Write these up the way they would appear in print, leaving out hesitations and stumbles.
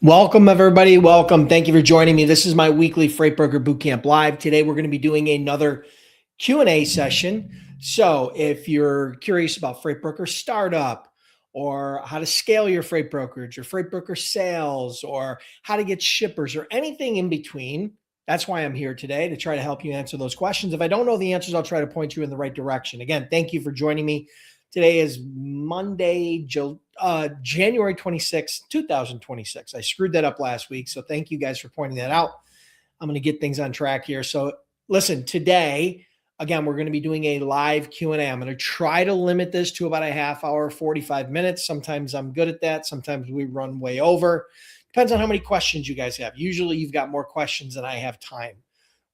Welcome, everybody. Welcome. Thank you for joining me. This is my weekly Freight Broker Bootcamp Live. Today, we're going to be doing another Q&A session. So if you're curious about Freight Broker Startup or how to scale your freight brokerage or freight broker sales or how to get shippers or anything in between, that's why I'm here today, to try to help you answer those questions. If I don't know the answers, I'll try to point you in the right direction. Again, thank you for joining me. Today is Monday, January 26, 2026. I screwed that up last week, so thank you guys for pointing that out. I'm going to get things on track here. So listen, today, again, we're going to be doing a live Q&A. I'm going to try to limit this to about a half hour, 45 minutes. Sometimes I'm good at that. Sometimes we run way over. Depends on how many questions you guys have. Usually you've got more questions than I have time,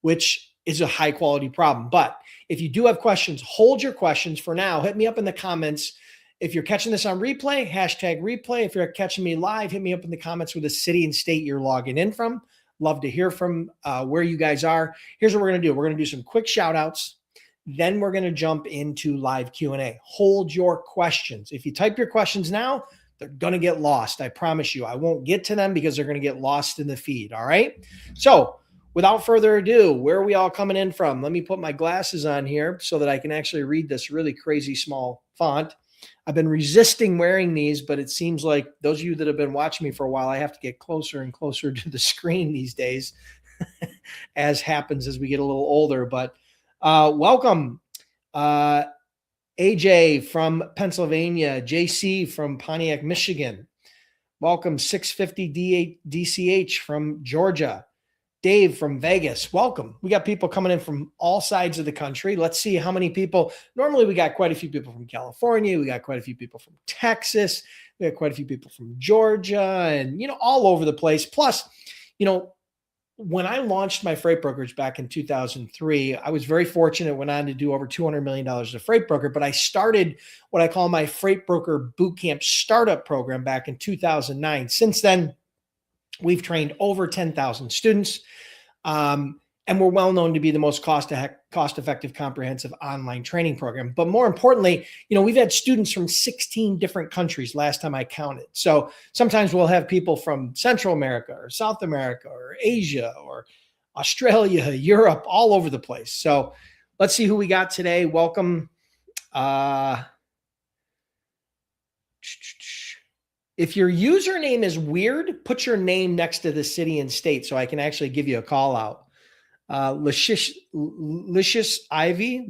which is a high quality problem. But if you do have questions, hold your questions for now. Hit me up in the comments. If you're catching this on replay, hashtag replay. If you're catching me live, hit me up in the comments with the city and state you're logging in from. Love to hear from where you guys are. Here's what we're going to do. We're going to do some quick shout outs. Then we're going to jump into live Q&A. Hold your questions. If you type your questions now, they're going to get lost. I promise you. I won't get to them because they're going to get lost in the feed. All right. So without further ado, where are we all coming in from? Let me put my glasses on here so that I can actually read this really crazy small font. I've been resisting wearing these, but it seems like those of you that have been watching me for a while, I have to get closer and closer to the screen these days, as happens as we get a little older. But welcome, AJ from Pennsylvania, JC from Pontiac, Michigan. Welcome, 650 DCH from Georgia. Dave from Vegas, welcome. We got people coming in from all sides of the country. Let's see how many people. Normally, we got quite a few people from California. We got quite a few people from Texas. We got quite a few people from Georgia and, all over the place. Plus, when I launched my freight brokerage back in 2003, I was very fortunate, went on to do over $200 million as a freight broker, but I started what I call my Freight Broker Bootcamp Startup Program back in 2009. Since then, we've trained over 10,000 students, and we're well known to be the most cost-effective, comprehensive online training program. But more importantly, we've had students from 16 different countries last time I counted. So sometimes we'll have people from Central America or South America or Asia or Australia, Europe, all over the place. So let's see who we got today. Welcome. If your username is weird, put your name next to the city and state so I can actually give you a call out. Luscious Ivy,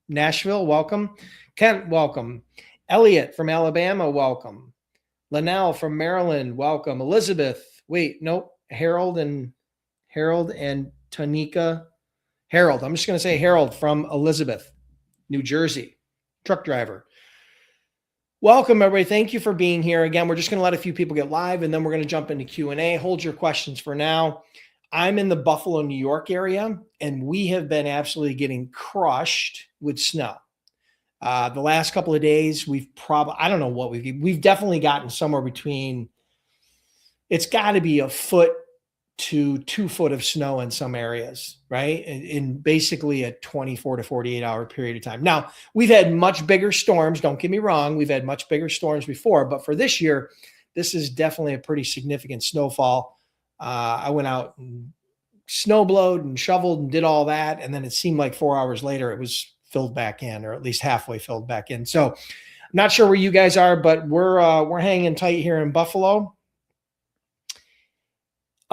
Nashville, welcome. Kent, welcome. Elliot from Alabama, welcome. Linnell from Maryland, welcome. Elizabeth, Harold and Tanika. Harold, I'm just going to say Harold from Elizabeth, New Jersey, truck driver. Welcome, everybody. Thank you for being here. Again, we're just going to let a few people get live, and then we're going to jump into Q&A. Hold your questions for now. I'm in the Buffalo, New York area, and we have been absolutely getting crushed with snow. The last couple of days, I don't know what we've definitely gotten somewhere between, it's got to be a foot to 2 foot of snow in some areas, right? In basically a 24 to 48 hour period of time. Now, we've had much bigger storms. Don't get me wrong. We've had much bigger storms before, but for this year, this is definitely a pretty significant snowfall. I went out and snowblowed and shoveled and did all that. And then it seemed like 4 hours later, it was filled back in, or at least halfway filled back in. So I'm not sure where you guys are, but we're hanging tight here in Buffalo.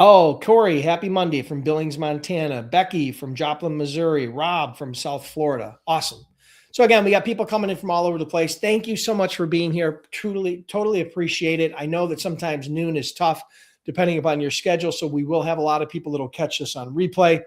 Oh, Corey, happy Monday from Billings, Montana. Becky from Joplin, Missouri. Rob from South Florida. Awesome. So again, we got people coming in from all over the place. Thank you so much for being here. Truly, totally appreciate it. I know that sometimes noon is tough depending upon your schedule. So we will have a lot of people that will catch this on replay.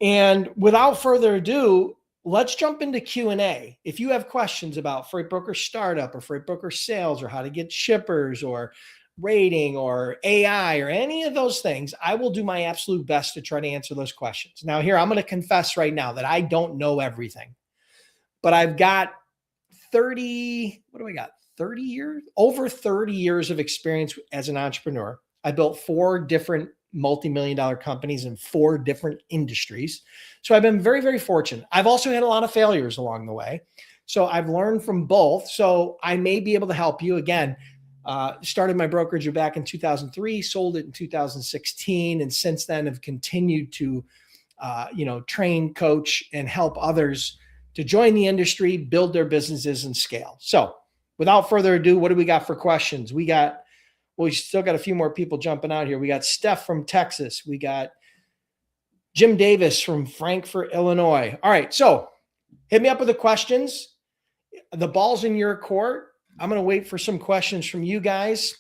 And without further ado, let's jump into Q&A. If you have questions about freight broker startup or freight broker sales or how to get shippers or rating or AI or any of those things, I will do my absolute best to try to answer those questions. Now here, I'm going to confess right now that I don't know everything, but I've got over 30 years of experience as an entrepreneur. I built 4 different multi-million-dollar companies in 4 different industries. So I've been very, very fortunate. I've also had a lot of failures along the way. So I've learned from both. So I may be able to help you. Again, Started my brokerage back in 2003, sold it in 2016, and since then have continued to, train, coach, and help others to join the industry, build their businesses, and scale. So, without further ado, what do we got for questions? We still got a few more people jumping out here. We got Steph from Texas. We got Jim Davis from Frankfort, Illinois. All right, so hit me up with the questions. The ball's in your court. I'm going to wait for some questions from you guys.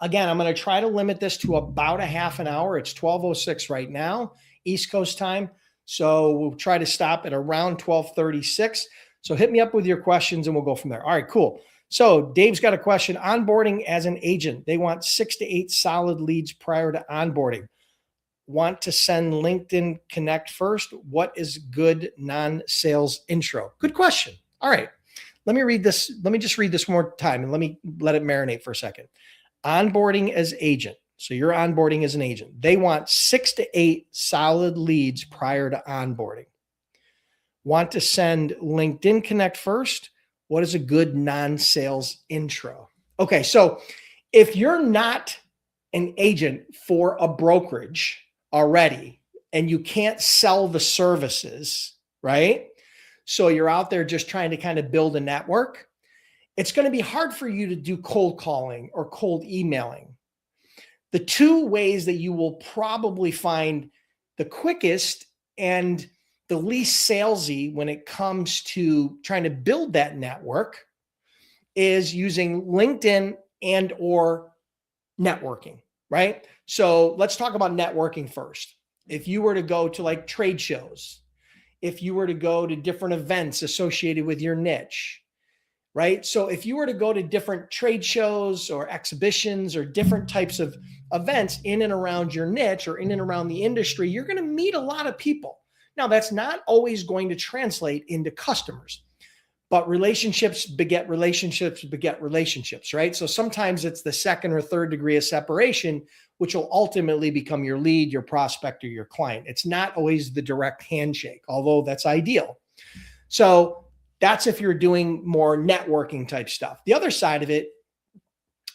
Again, I'm going to try to limit this to about a half an hour. It's 12:06 right now, East Coast time. So we'll try to stop at around 12:36. So hit me up with your questions and we'll go from there. All right, cool. So Dave's got a question. Onboarding as an agent. They want 6 to 8 solid leads prior to onboarding. Want to send LinkedIn Connect first. What is good non-sales intro? Good question. All right. Let me read this. Let me just read this one more time and let it marinate for a second. Onboarding as agent. So you're onboarding as an agent. They want 6 to 8 solid leads prior to onboarding. Want to send LinkedIn Connect first. What is a good non-sales intro? Okay, so if you're not an agent for a brokerage already and you can't sell the services, right? So you're out there just trying to kind of build a network. It's going to be hard for you to do cold calling or cold emailing. The two ways that you will probably find the quickest and the least salesy when it comes to trying to build that network is using LinkedIn and or networking, right? So let's talk about networking first. If you were to go to like trade shows, if you were to go to different events associated with your niche, right? So if you were to go to different trade shows or exhibitions or different types of events in and around your niche or in and around the industry, you're going to meet a lot of people. Now, that's not always going to translate into customers, but relationships beget relationships beget relationships, right? So sometimes it's the second or third degree of separation, which will ultimately become your lead, your prospect, or your client. It's not always the direct handshake, although that's ideal. So that's if you're doing more networking type stuff. The other side of it,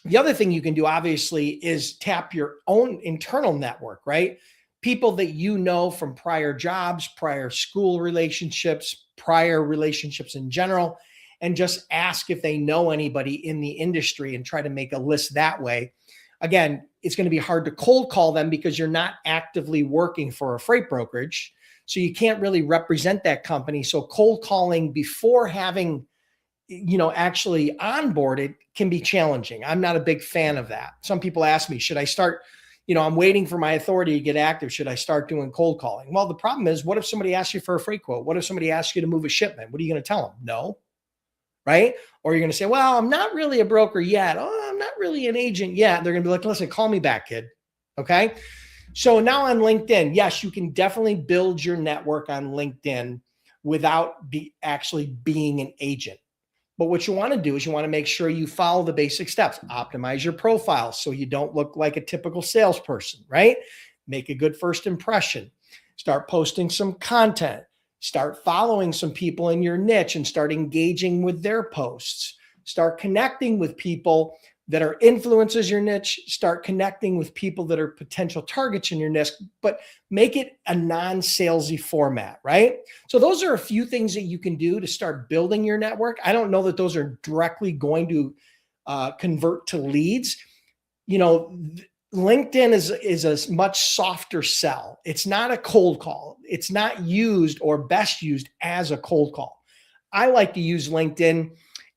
the other thing you can do, obviously, is tap your own internal network, right? People that you know from prior jobs, prior school relationships, prior relationships in general, and just ask if they know anybody in the industry and try to make a list that way. Again, it's going to be hard to cold call them because you're not actively working for a freight brokerage. So you can't really represent that company. So cold calling before having, actually onboarded can be challenging. I'm not a big fan of that. Some people ask me, should I start, I'm waiting for my authority to get active. Should I start doing cold calling? Well, the problem is, what if somebody asks you for a freight quote? What if somebody asks you to move a shipment? What are you going to tell them? No. Right? Or you're going to say, well, I'm not really a broker yet. Oh, I'm not really an agent yet. They're going to be like, listen, call me back, kid. Okay. So now on LinkedIn, yes, you can definitely build your network on LinkedIn without actually being an agent. But what you want to do is you want to make sure you follow the basic steps. Optimize your profile so you don't look like a typical salesperson, right? Make a good first impression. Start posting some content. Start following some people in your niche and start engaging with their posts. Start connecting with people that are influencers your niche. Start connecting with people that are potential targets in your niche, but make it a non-salesy format, right? So those are a few things that you can do to start building your network. I don't know that those are directly going to convert to leads. LinkedIn is a much softer sell. It's not a cold call. It's not used or best used as a cold call. I like to use LinkedIn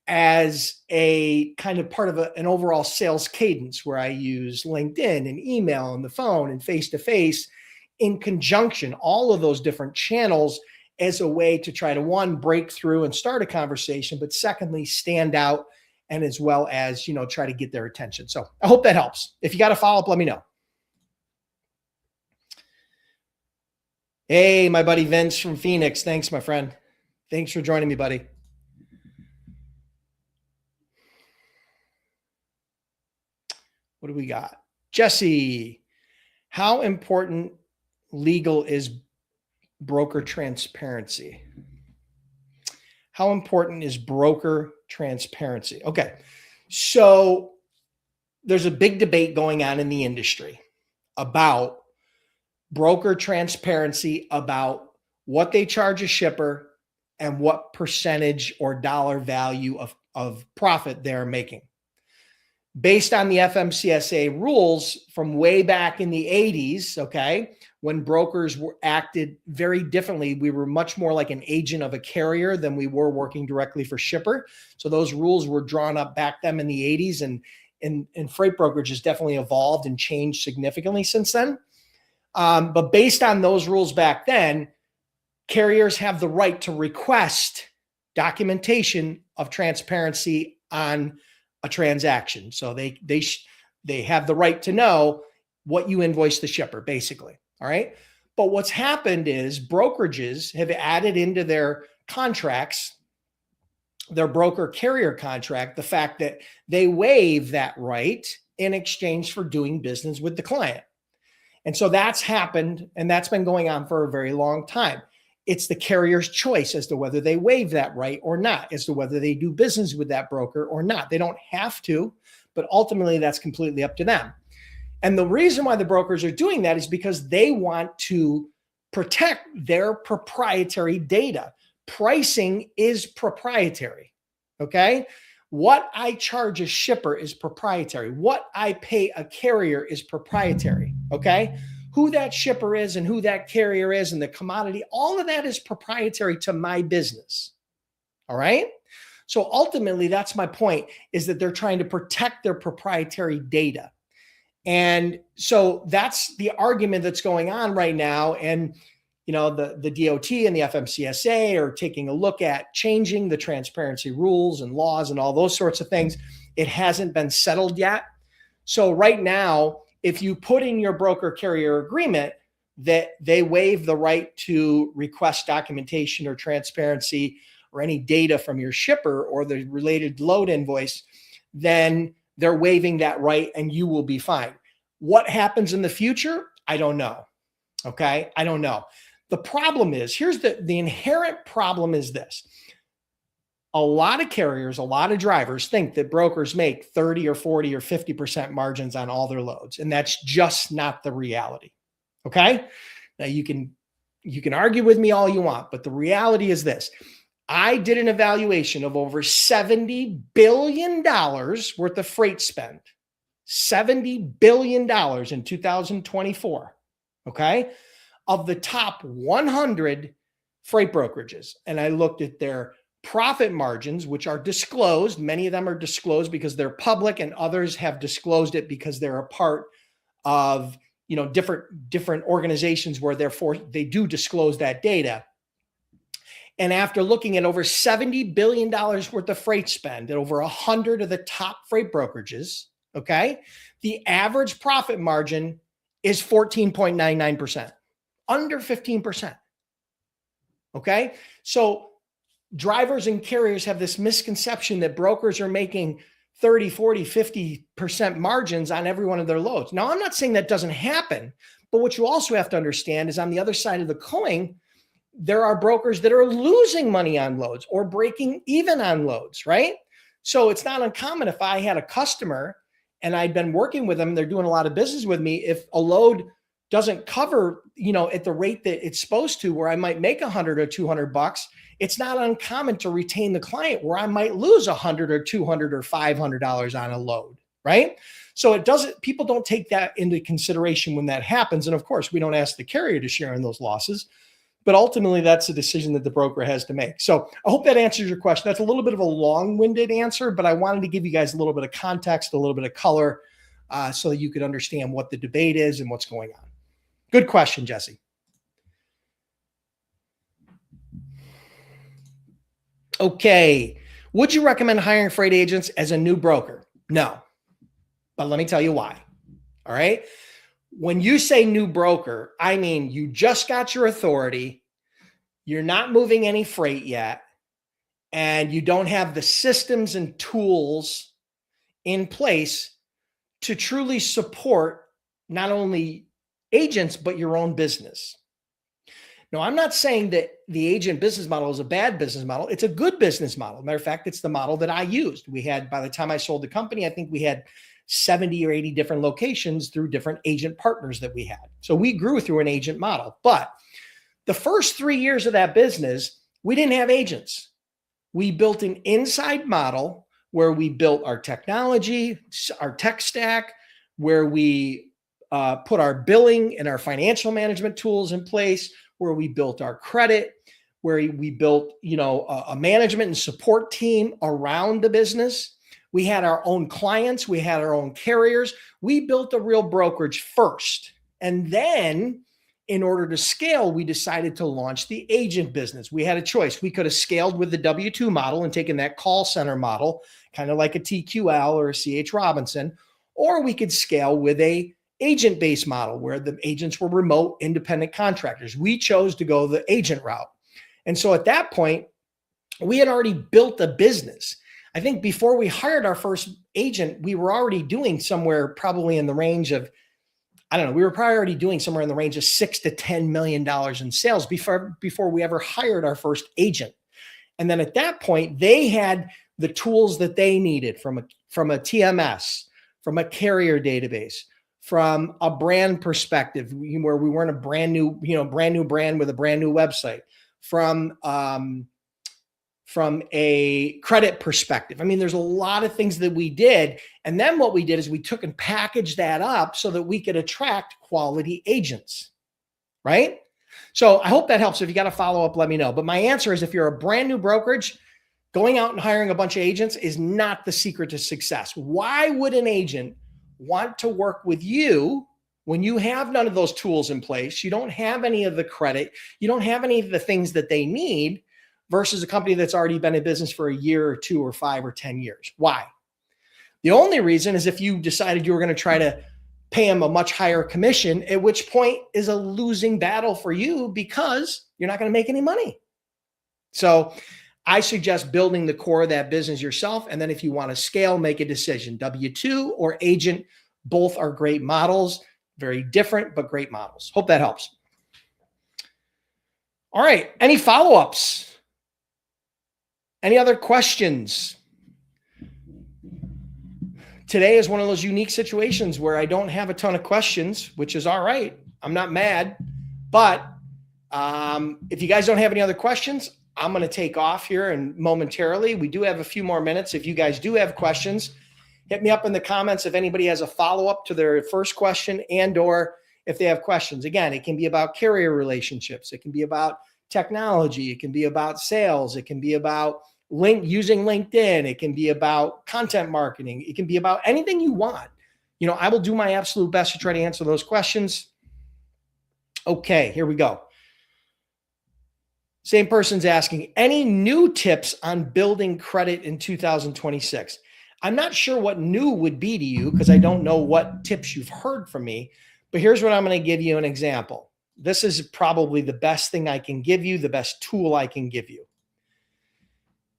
as a kind of part of an overall sales cadence where I use LinkedIn and email and the phone and face-to-face in conjunction, all of those different channels as a way to try to, one, break through and start a conversation, but secondly, stand out and as well as, try to get their attention. So I hope that helps. If you got a follow-up, let me know. Hey, my buddy Vince from Phoenix. Thanks, my friend. Thanks for joining me, buddy. What do we got? Jesse, how important legal is broker transparency? How important is broker transparency? Okay. So there's a big debate going on in the industry about broker transparency, about what they charge a shipper and what percentage or dollar value of profit they're making. Based on the FMCSA rules from way back in the 80s, okay, when brokers were acted very differently, we were much more like an agent of a carrier than we were working directly for shipper. So those rules were drawn up back then in the 80s, and freight brokerage has definitely evolved and changed significantly since then. But based on those rules back then, carriers have the right to request documentation of transparency on a transaction. So they have the right to know what you invoice the shipper, basically. All right. But what's happened is brokerages have added into their contracts, their broker carrier contract, the fact that they waive that right in exchange for doing business with the client. And so that's happened, and that's been going on for a very long time. It's the carrier's choice as to whether they waive that right or not, as to whether they do business with that broker or not. They don't have to, but ultimately that's completely up to them. And the reason why the brokers are doing that is because they want to protect their proprietary data. Pricing is proprietary, okay? What I charge a shipper is proprietary. What I pay a carrier is proprietary, okay? Who that shipper is and who that carrier is and the commodity, all of that is proprietary to my business, all right? So ultimately, that's my point, is that they're trying to protect their proprietary data. And so that's the argument that's going on right now. And, you know, the DOT and the FMCSA are taking a look at changing the transparency rules and laws and all those sorts of things. It hasn't been settled yet. So right now, if you put in your broker carrier agreement that they waive the right to request documentation or transparency or any data from your shipper or the related load invoice, then they're waiving that right and you will be fine. What happens in the future? I don't know. Okay. I don't know. The problem is, here's the inherent problem is this. A lot of carriers, a lot of drivers think that brokers make 30 or 40 or 50% margins on all their loads. And that's just not the reality. Okay. Now you can argue with me all you want, but the reality is this. I did an evaluation of over $70 billion worth of freight spend, $70 billion in 2024, okay, of the top 100 freight brokerages. And I looked at their profit margins, which are disclosed. Many of them are disclosed because they're public, and others have disclosed it because they're a part of, you know, different organizations where therefore they do disclose that data. And after looking at over $70 billion worth of freight spend at over 100 of the top freight brokerages, okay, the average profit margin is 14.99%, under 15%. Okay, so drivers and carriers have this misconception that brokers are making 30, 40, 50% margins on every one of their loads. Now, I'm not saying that doesn't happen, but what you also have to understand is on the other side of the coin, there are brokers that are losing money on loads or breaking even on loads, right? So it's not uncommon if I had a customer and I'd been working with them, they're doing a lot of business with me. If a load doesn't cover, you know, at the rate that it's supposed to, where I might make 100 or 200 bucks, it's not uncommon to retain the client where I might lose 100 or 200 or $500 on a load, right? So people don't take that into consideration when that happens. And of course, we don't ask the carrier to share in those losses. But ultimately, that's a decision that the broker has to make. So I hope that answers your question. That's a little bit of a long-winded answer, but I wanted to give you guys a little bit of context, a little bit of color, so that you could understand what the debate is and what's going on. Good question, Jesse. Okay. Would you recommend hiring freight agents as a new broker? No. But let me tell you why. All right. When you say new broker, I mean, you just got your authority, you're not moving any freight yet, and you don't have the systems and tools in place to truly support not only agents, but your own business. Now, I'm not saying that the agent business model is a bad business model. It's a good business model. Matter of fact, it's the model that I used. By the time I sold the company, I think we had 70 or 80 different locations through different agent partners that we had. So we grew through an agent model. But the first 3 years of that business, we didn't have agents. We built an inside model where we built our technology, our tech stack, where we put our billing and our financial management tools in place, where we built our credit, where we built, a management and support team around the business. We had our own clients. We had our own carriers. We built a real brokerage first. And then in order to scale, we decided to launch the agent business. We had a choice. We could have scaled with the W-2 model and taken that call center model, kind of like a TQL or a CH Robinson, or we could scale with a agent-based model where the agents were remote independent contractors. We chose to go the agent route. And so at that point, we had already built a business. I think before we hired our first agent, we were already doing somewhere probably in the range of, we were probably already doing somewhere in the range of $6 to $10 million in sales before we ever hired our first agent. And then at that point, they had the tools that they needed from a TMS, from a carrier database, from a brand perspective, where we weren't a brand new brand with a brand new website, from a credit perspective. I mean, there's a lot of things that we did. And then what we did is we took and packaged that up so that we could attract quality agents, right? So I hope that helps. If you got a follow-up, let me know. But my answer is, if you're a brand new brokerage, going out and hiring a bunch of agents is not the secret to success. Why would an agent want to work with you when you have none of those tools in place? You don't have any of the credit. You don't have any of the things that they need, versus a company that's already been in business for a year or 2 or 5 or 10 years. Why? The only reason is if you decided you were going to try to pay them a much higher commission, at which point is a losing battle for you because you're not going to make any money. So I suggest building the core of that business yourself. And then if you want to scale, make a decision. W-2 or agent, both are great models, very different, but great models. Hope that helps. All right. Any follow-ups? Any other questions? Today is one of those unique situations where I don't have a ton of questions, which is all right. I'm not mad. But if you guys don't have any other questions, I'm going to take off here and momentarily. We do have a few more minutes. If you guys do have questions, hit me up in the comments if anybody has a follow-up to their first question, and or if they have questions. Again, it can be about carrier relationships. It can be about technology. It can be about sales. It can be about using LinkedIn. It can be about content marketing. It can be about anything you want. I will do my absolute best to try to answer those questions. Okay, here we go. Same person's asking, any new tips on building credit in 2026? I'm not sure what new would be to you because I don't know what tips you've heard from me, but here's what I'm going to give you an example. This is probably the best thing I can give you, the best tool I can give you.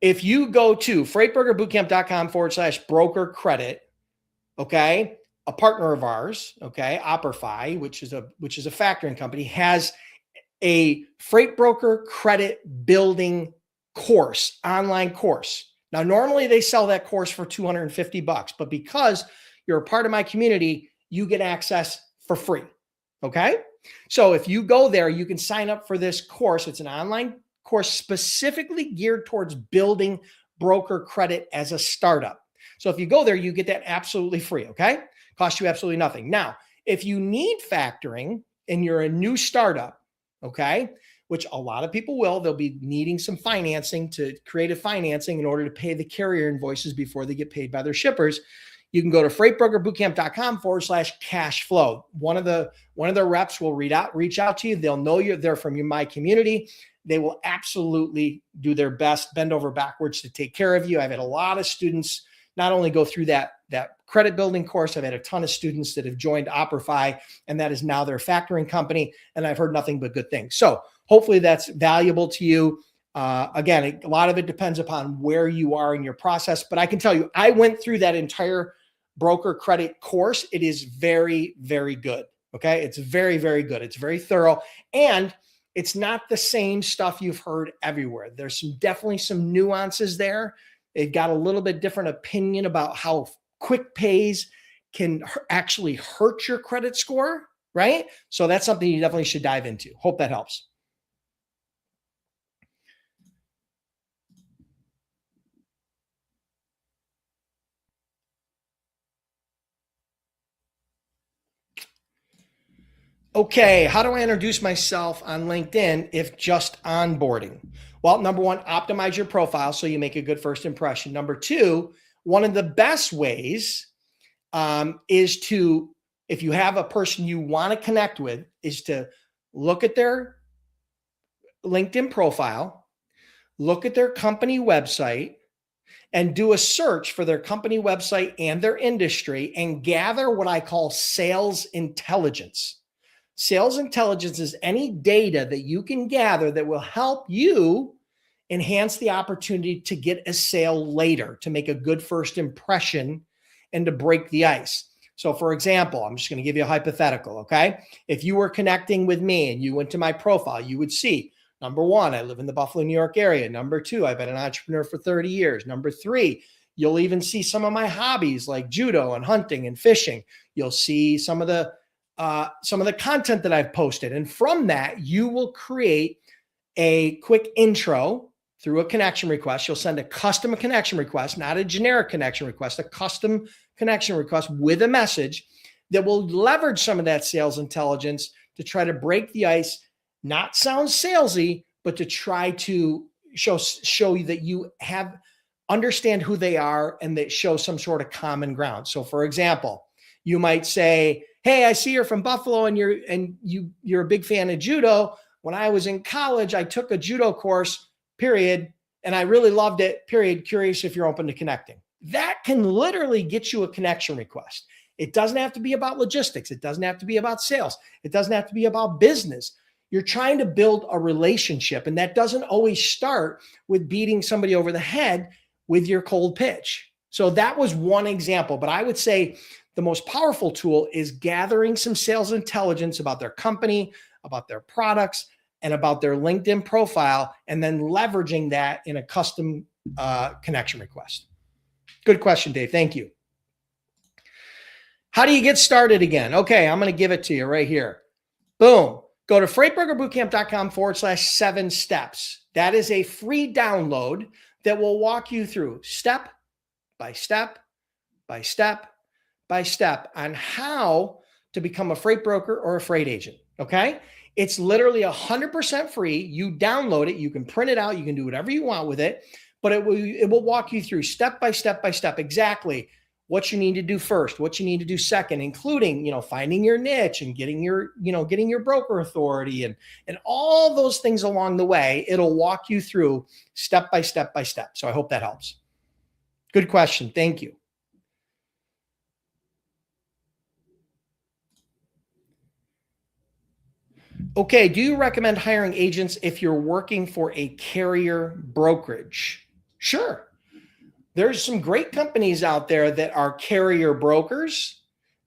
If you go to freightbrokerbootcamp.com/broker credit, okay, a partner of ours, okay, Opperfy, which is a factoring company, has a freight broker credit building course, online course. Now, normally they sell that course for $250, but because you're a part of my community, you get access for free. Okay. So if you go there, you can sign up for this course. It's an online course specifically geared towards building broker credit as a startup. So if you go there, you get that absolutely free. Okay. Costs you absolutely nothing. Now, if you need factoring and you're a new startup, okay, which a lot of people will, they'll be needing some financing, to creative financing in order to pay the carrier invoices before they get paid by their shippers. You can go to freightbrokerbootcamp.com/cash flow. One of the reps will reach out to you. They'll know they're from my community. They will absolutely do their best, bend over backwards to take care of you. I've had a lot of students not only go through that credit building course, I've had a ton of students that have joined Opperfy, and that is now their factoring company. And I've heard nothing but good things. So hopefully that's valuable to you. Again, a lot of it depends upon where you are in your process, but I can tell you, I went through that entire broker credit course. It is very, very good. Okay. It's very, very good. It's very thorough, and it's not the same stuff you've heard everywhere. There's definitely some nuances there. They've got a little bit different opinion about how quick pays can actually hurt your credit score, right? So that's something you definitely should dive into. Hope that helps. Okay, how do I introduce myself on LinkedIn if just onboarding? Well, number one, optimize your profile so you make a good first impression. Number two, one of the best ways is to, if you have a person you want to connect with, is to look at their LinkedIn profile, look at their company website, and do a search for their company website and their industry and gather what I call sales intelligence. Sales intelligence is any data that you can gather that will help you enhance the opportunity to get a sale later, to make a good first impression and to break the ice. So for example, I'm just going to give you a hypothetical, okay? If you were connecting with me and you went to my profile, you would see, number one, I live in the Buffalo, New York area. Number two, I've been an entrepreneur for 30 years. Number three, you'll even see some of my hobbies like judo and hunting and fishing. You'll see some of the content that I've posted. And from that, you will create a quick intro through a connection request. You'll send a custom connection request, not a generic connection request, a custom connection request with a message that will leverage some of that sales intelligence to try to break the ice, not sound salesy, but to try to show you that you have understand who they are and that show some sort of common ground. So for example, you might say, hey, I see you're from Buffalo and you're a big fan of judo. When I was in college, I took a judo course, period, and I really loved it, period. Curious if you're open to connecting. That can literally get you a connection request. It doesn't have to be about logistics. It doesn't have to be about sales. It doesn't have to be about business. You're trying to build a relationship, and that doesn't always start with beating somebody over the head with your cold pitch. So that was one example, but I would say the most powerful tool is gathering some sales intelligence about their company, about their products, and about their LinkedIn profile, and then leveraging that in a custom connection request. Good question, Dave. Thank you. How do you get started again? Okay, I'm going to give it to you right here. Boom. Go to freightbrokerbootcamp.com/7 steps. That is a free download that will walk you through step by step by step by step on how to become a freight broker or a freight agent. Okay. It's literally 100% free. You download it. You can print it out. You can do whatever you want with it, but it will walk you through step by step by step, exactly what you need to do first, what you need to do second, including, finding your niche and getting your broker authority and all those things along the way. It'll walk you through step by step by step. So I hope that helps. Good question. Thank you. Okay, do you recommend hiring agents if you're working for a carrier brokerage? Sure. There's some great companies out there that are carrier brokers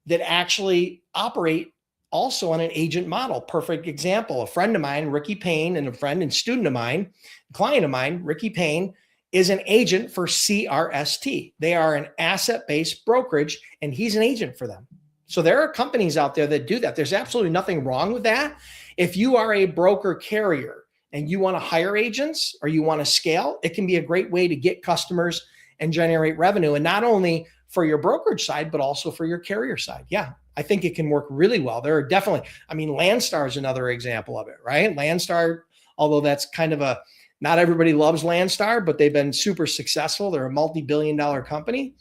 that actually operate also on an agent model. Perfect example. A friend of mine, Ricky Payne, and a friend and student of mine, client of mine, Ricky Payne, is an agent for CRST. They are an asset-based brokerage, and he's an agent for them. So there are companies out there that do that. There's absolutely nothing wrong with that. If you are a broker carrier and you want to hire agents or you want to scale, it can be a great way to get customers and generate revenue. And not only for your brokerage side, but also for your carrier side. Yeah, I think it can work really well. There are definitely, Landstar is another example of it, right? Landstar, although that's kind of not everybody loves Landstar, but they've been super successful. They're a multi-billion-dollar company.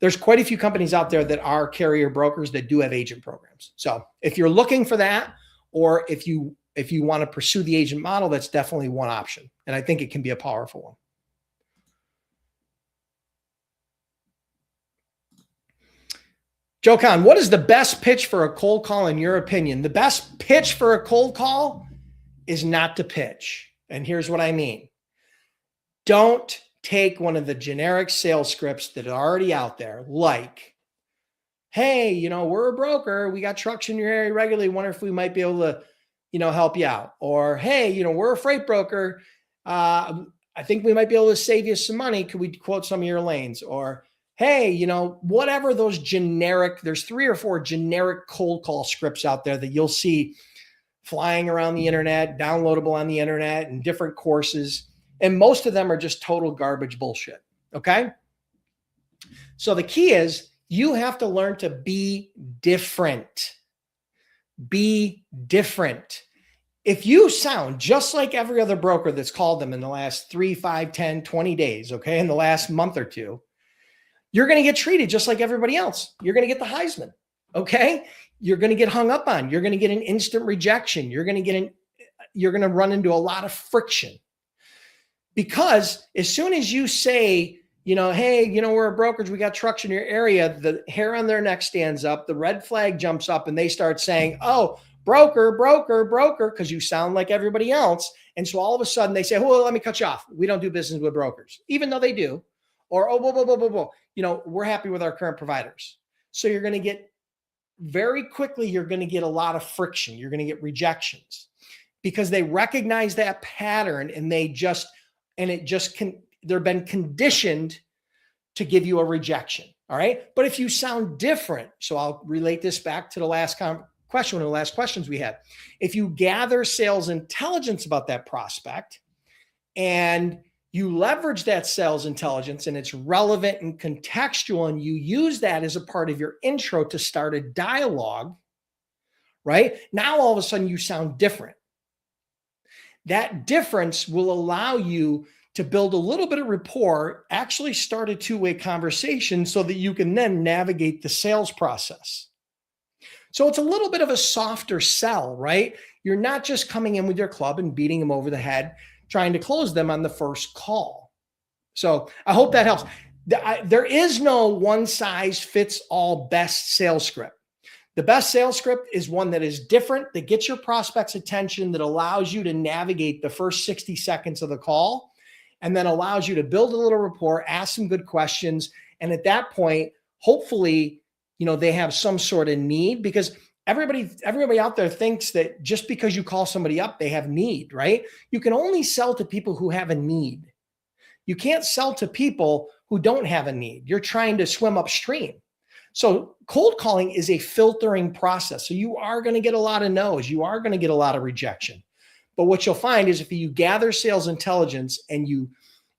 There's quite a few companies out there that are carrier brokers that do have agent programs. So if you're looking for that, or if you want to pursue the agent model, that's definitely one option. And I think it can be a powerful one. Joe Kahn, what is the best pitch for a cold call in your opinion? The best pitch for a cold call is not to pitch. And here's what I mean. Don't take one of the generic sales scripts that are already out there, like, hey, we're a broker. We got trucks in your area regularly. Wonder if we might be able to, help you out. Or, hey, we're a freight broker. I think we might be able to save you some money. Could we quote some of your lanes? Or, hey, whatever those generic, there's 3 or 4 generic cold call scripts out there that you'll see flying around the internet, downloadable on the internet, and different courses. And most of them are just total garbage bullshit. Okay. So the key is you have to learn to be different. Be different. If you sound just like every other broker that's called them in the last 3, 5, 10, 20 days, okay, in the last month or two, you're going to get treated just like everybody else. You're going to get the Heisman, okay? You're going to get hung up on. You're going to get an instant rejection. You're going to run into a lot of friction. Because as soon as you say, hey, we're a brokerage, we got trucks in your area, the hair on their neck stands up, the red flag jumps up, and they start saying, oh, broker, because you sound like everybody else. And so all of a sudden they say, well, let me cut you off. We don't do business with brokers, even though they do. Or, oh, whoa. We're happy with our current providers. So you're going to get very quickly, you're going to get a lot of friction. You're going to get rejections because they recognize that pattern and they've been conditioned to give you a rejection. All right. But if you sound different, so I'll relate this back to the last question, one of the last questions we had. If you gather sales intelligence about that prospect and you leverage that sales intelligence and it's relevant and contextual, and you use that as a part of your intro to start a dialogue, right? Now, all of a sudden you sound different. That difference will allow you to build a little bit of rapport, actually start a two-way conversation so that you can then navigate the sales process. So it's a little bit of a softer sell, right? You're not just coming in with your club and beating them over the head, trying to close them on the first call. So I hope that helps. There is no one size fits all best sales script. The best sales script is one that is different, that gets your prospect's attention, that allows you to navigate the first 60 seconds of the call, and then allows you to build a little rapport, ask some good questions. And at that point, hopefully, they have some sort of need, because everybody out there thinks that just because you call somebody up, they have need, right? You can only sell to people who have a need. You can't sell to people who don't have a need. You're trying to swim upstream. So cold calling is a filtering process. So you are going to get a lot of no's. You are going to get a lot of rejection. But what you'll find is if you gather sales intelligence and you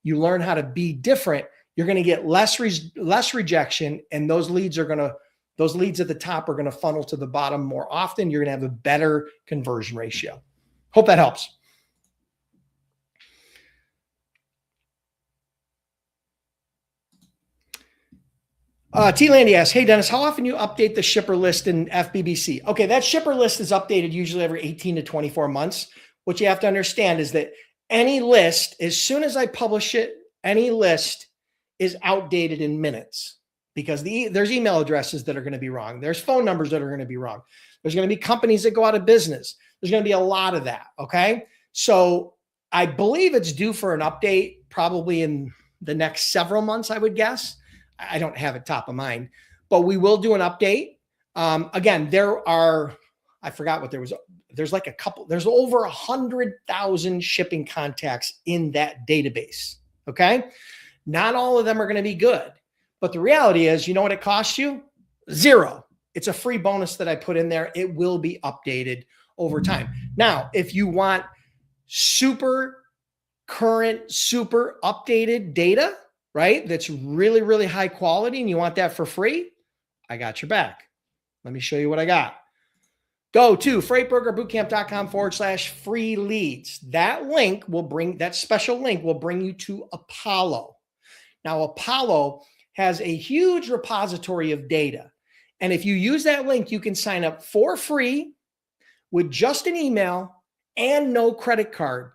learn how to be different, you're going to get less rejection, and those leads at the top are going to funnel to the bottom more often. You're going to have a better conversion ratio. Hope that helps. T. Landy asks, hey, Dennis, how often you update the shipper list in FBBC? Okay, that shipper list is updated usually every 18 to 24 months. What you have to understand is that any list, as soon as I publish it, any list is outdated in minutes, because there's email addresses that are going to be wrong. There's phone numbers that are going to be wrong. There's going to be companies that go out of business. There's going to be a lot of that. Okay. So I believe it's due for an update probably in the next several months, I would guess. I don't have it top of mind, but we will do an update. Again, I forgot what there's like there's over 100,000 shipping contacts in that database. Okay. Not all of them are going to be good, but the reality is, you know what it costs you? $0. It's a free bonus that I put in there. It will be updated over time. Now, if you want super current, super updated data, right, that's really, really high quality, and you want that for free, I got your back. Let me show you what I got. Go to freightbrokerbootcamp.com/free leads. That special link will bring you to Apollo. Now, Apollo has a huge repository of data. And if you use that link, you can sign up for free with just an email and no credit card.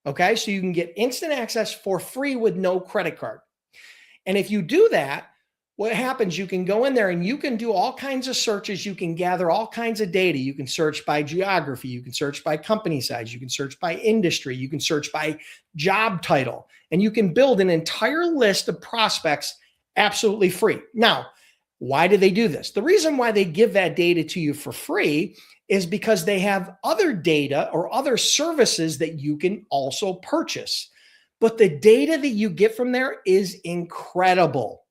Okay. So you can get instant access for free with no credit card. And if you do that, what happens, you can go in there and you can do all kinds of searches. You can gather all kinds of data. You can search by geography. You can search by company size. You can search by industry. You can search by job title. And you can build an entire list of prospects absolutely free. Now, why do they do this? The reason why they give that data to you for free is because they have other data or other services that you can also purchase. But the data that you get from there is incredible.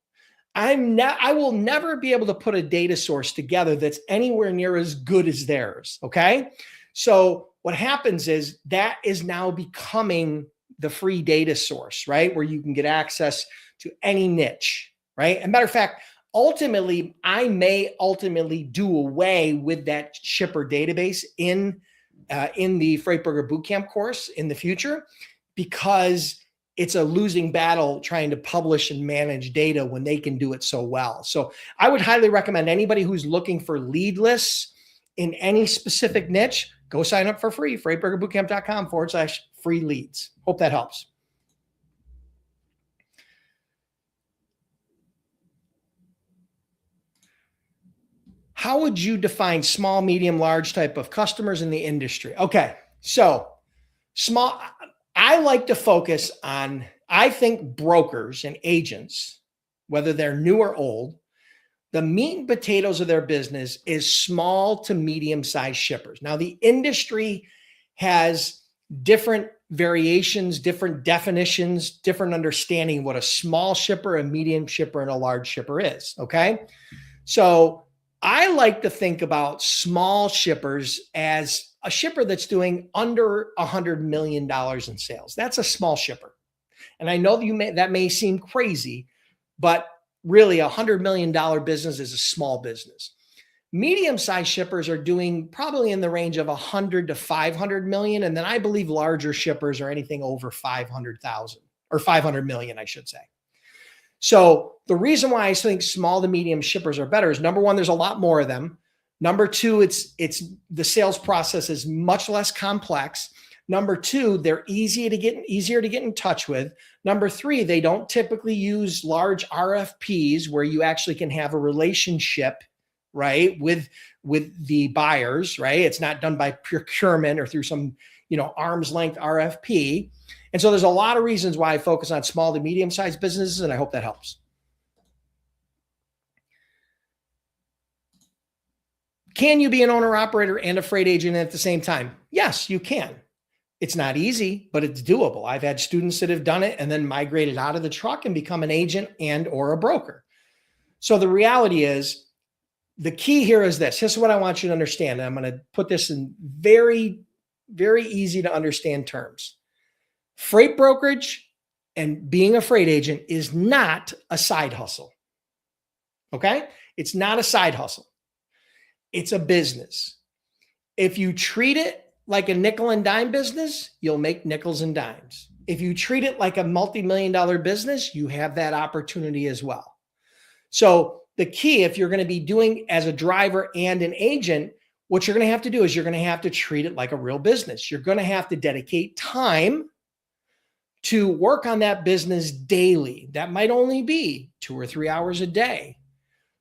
I will never be able to put a data source together that's anywhere near as good as theirs. Okay. So what happens is that is now becoming the free data source, right? Where you can get access to any niche, right? And matter of fact, ultimately, I may ultimately do away with that shipper database in the Freight Broker Bootcamp course in the future, because it's a losing battle trying to publish and manage data when they can do it so well. So I would highly recommend anybody who's looking for lead lists in any specific niche, go sign up for free, freightbrokerbootcamp.com/free leads. Hope that helps. How would you define small, medium, large type of customers in the industry? Okay, so small, I like to focus on, I think brokers and agents, whether they're new or old, the meat and potatoes of their business is small to medium sized shippers. Now, the industry has different variations, different definitions, different understanding what a small shipper, a medium shipper, and a large shipper is. Okay. So I like to think about small shippers as a shipper that's doing under $100 million in sales. That's a small shipper. And I know that may seem crazy, but really $100 million business is a small business. Medium-sized shippers are doing probably in the range of 100 to 500 million. And then I believe larger shippers are anything over 500,000 or 500 million, I should say. So the reason why I think small to medium shippers are better is, number one, there's a lot more of them. Number two, it's the sales process is much less complex. Number two, they're easier to get in touch with. Number three, they don't typically use large RFPs where you actually can have a relationship, right, with the buyers, right? It's not done by procurement or through some, arm's length RFP. And so there's a lot of reasons why I focus on small to medium sized businesses, and I hope that helps. Can you be an owner operator and a freight agent at the same time? Yes, you can. It's not easy, but it's doable. I've had students that have done it and then migrated out of the truck and become an agent and or a broker. So the reality is, the key here is this. This is what I want you to understand. And I'm going to put this in very, very easy to understand terms. Freight brokerage and being a freight agent is not a side hustle. Okay? It's not a side hustle. It's a business. If you treat it like a nickel and dime business, you'll make nickels and dimes. If you treat it like a multi-million-dollar business, you have that opportunity as well. So the key, if you're going to be doing as a driver and an agent, what you're going to have to do is you're going to have to treat it like a real business. You're going to have to dedicate time to work on that business daily. That might only be 2 or 3 hours a day.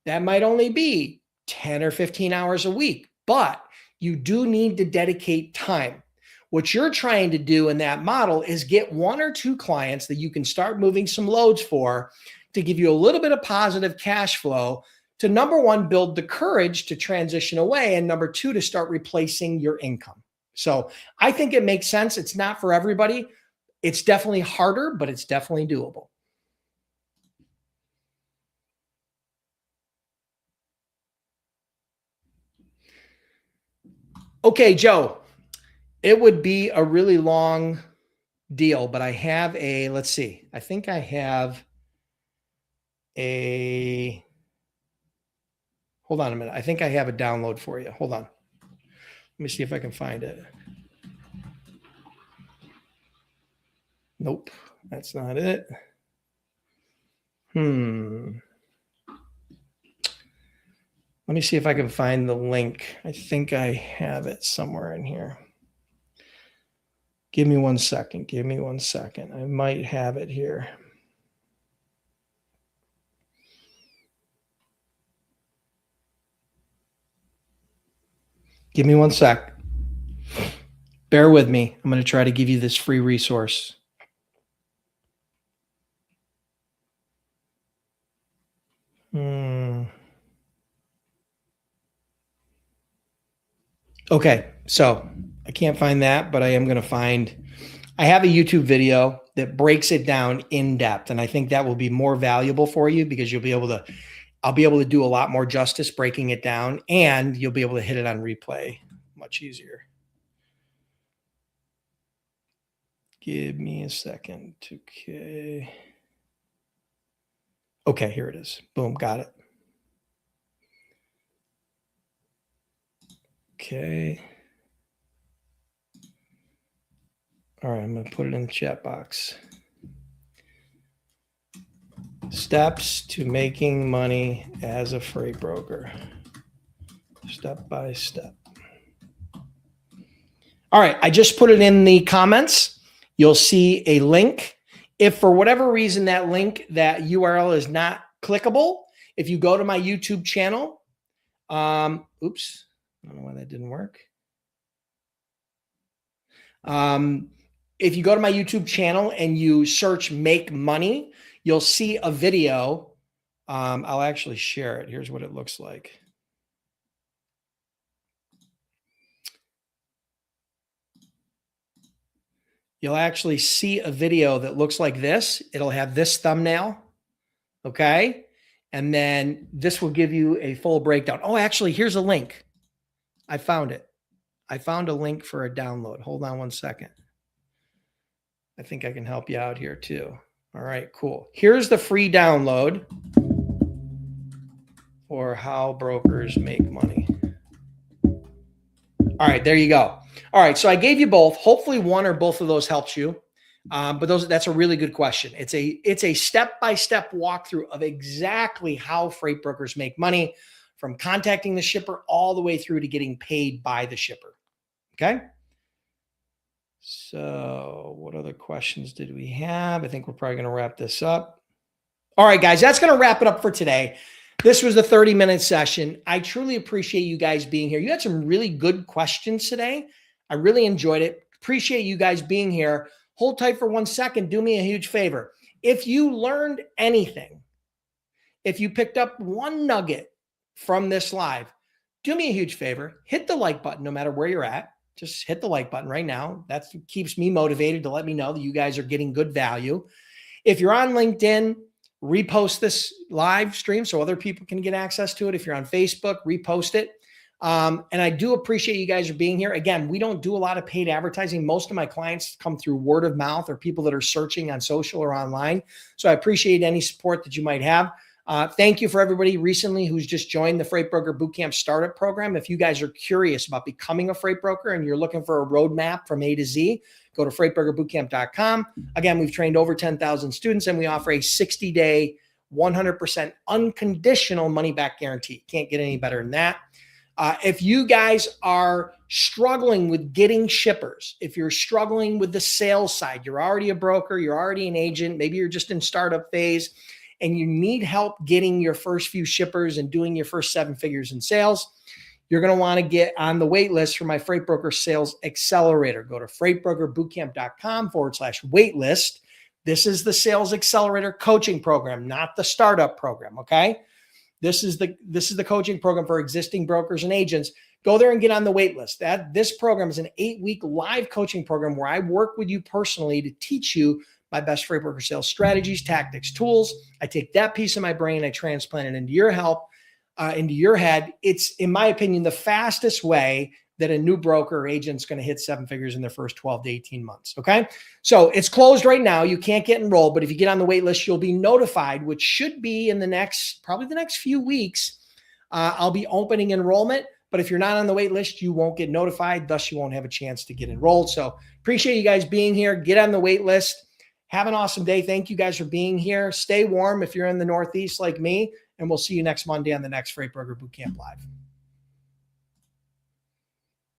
That might only be 10 or 15 hours a week, but you do need to dedicate time. What you're trying to do in that model is get 1 or 2 clients that you can start moving some loads for to give you a little bit of positive cash flow to, number one, build the courage to transition away, and number 2, to start replacing your income. So I think it makes sense. It's not for everybody. It's definitely harder, but it's definitely doable. Okay, Joe, it would be a really long deal, but I have let's see. I think I have hold on a minute. I think I have a download for you. Hold on. Let me see if I can find it. Nope, that's not it. Let me see if I can find the link. I think I have it somewhere in here. Give me 1 second. I might have it here. Give me 1 sec. Bear with me. I'm going to try to give you this free resource. Okay, so I can't find that, but I am going to find I have a YouTube video that breaks it down in depth. And I think that will be more valuable for you because I'll be able to do a lot more justice breaking it down, and you'll be able to hit it on replay much easier. Give me a second. Okay. Okay, here it is. Boom, got it. Okay. All right, I'm going to put it in the chat box. Steps to making money as a freight broker. Step by step. All right, I just put it in the comments. You'll see a link. If for whatever reason that link, that URL is not clickable, if you go to my YouTube channel, oops, I don't know why that didn't work. If you go to my YouTube channel and you search Make Money, you'll see a video. I'll actually share it. Here's what it looks like. You'll actually see a video that looks like this. It'll have this thumbnail. Okay. And then this will give you a full breakdown. Oh, actually, here's a link. I found it. I found a link for a download. Hold on one second. I think I can help you out here too. All right, cool. Here's the free download for how brokers make money. All right, there you go. All right, so I gave you both. Hopefully one or both of those helps you. But that's a really good question. It's a step-by-step walkthrough of exactly how freight brokers make money, from contacting the shipper all the way through to getting paid by the shipper. Okay. So what other questions did we have? I think we're probably going to wrap this up. All right, guys, that's going to wrap it up for today. This was the 30-minute session. I truly appreciate you guys being here. You had some really good questions today. I really enjoyed it. Appreciate you guys being here. Hold tight for 1 second. Do me a huge favor. If you learned anything, if you picked up one nugget from this live, do me a huge favor. Hit the like button no matter where you're at. Just hit the like button right now. That keeps me motivated to let me know that you guys are getting good value. If you're on LinkedIn, repost this live stream so other people can get access to it. If you're on Facebook, repost it. And I do appreciate you guys are being here. Again, we don't do a lot of paid advertising. Most of my clients come through word of mouth or people that are searching on social or online. So I appreciate any support that you might have. Thank you for everybody recently who's just joined the Freight Broker Bootcamp Startup Program. If you guys are curious about becoming a freight broker and you're looking for a roadmap from A to Z, go to freightbrokerbootcamp.com. Again, we've trained over 10,000 students and we offer a 60-day, 100% unconditional money-back guarantee. Can't get any better than that. If you guys are struggling with getting shippers, if you're struggling with the sales side, you're already a broker, you're already an agent, maybe you're just in startup phase, and you need help getting your first few shippers and doing your first 7 figures in sales, you're going to want to get on the wait list for my Freight Broker Sales Accelerator. Go to freightbrokerbootcamp.com/waitlist. This is the Sales Accelerator coaching program, not the startup program. Okay. This is the coaching program for existing brokers and agents. Go there and get on the wait list. This program is an 8-week live coaching program where I work with you personally to teach you my best freight broker sales strategies, tactics, tools. I take that piece of my brain, I transplant it into your into your head. It's, in my opinion, the fastest way that a new broker or agent is going to hit 7 figures in their first 12 to 18 months. Okay. So it's closed right now. You can't get enrolled, but if you get on the wait list, you'll be notified, which should be in probably the next few weeks. I'll be opening enrollment, but if you're not on the wait list, you won't get notified. Thus, you won't have a chance to get enrolled. So appreciate you guys being here. Get on the wait list. Have an awesome day. Thank you guys for being here. Stay warm if you're in the Northeast like me, and we'll see you next Monday on the next Freight Broker Bootcamp Live.